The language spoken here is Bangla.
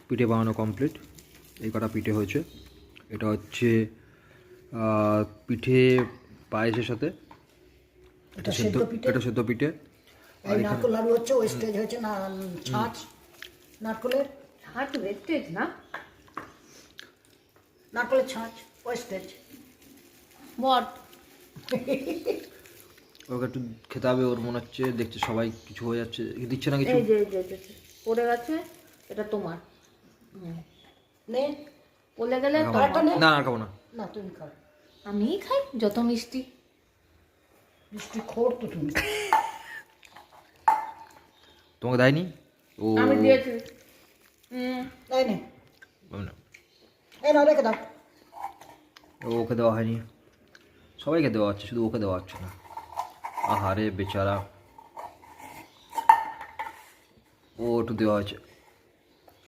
পিঠে বানানো কমপ্লিট। এই কটা পিঠে হয়েছে। এটা হচ্ছে পিঠে পায়েসের সাথে, এটা সেদ্ধ পিঠে। আর এখানে নারকেল লাড়ু হচ্ছে ওয়েস্টেজ হচ্ছে না, ছাঁচ নারকেলের ছাঁচ ওয়েস্টেজ না, নারকেলের ছাঁচ ওয়েস্টেজ। বট ওকে একটু খেতে হবে। ওর মনে হচ্ছে দেখছে সবাই কিছু হয়ে যাচ্ছে, দিচ্ছে না কিছু। এই যে পড়ে গেছে, এটা তোমার। নে পড়ে গেলে না আর খাবো না। না তুমি খাও, আমিই খাই যত মিষ্টি। মিষ্টি খোর তো তুমি। তোমাকে দেয়নি ও? আমি দিয়েছি। তাই নে, আমি না। এই নাও রেখে দাও। ওকে দেওয়া হয়নি, সবাইকে দেওয়া হচ্ছে, শুধু ওকে দেওয়া হচ্ছে না। আহারে বেচারা, ও একটু দেওয়া হয়েছে।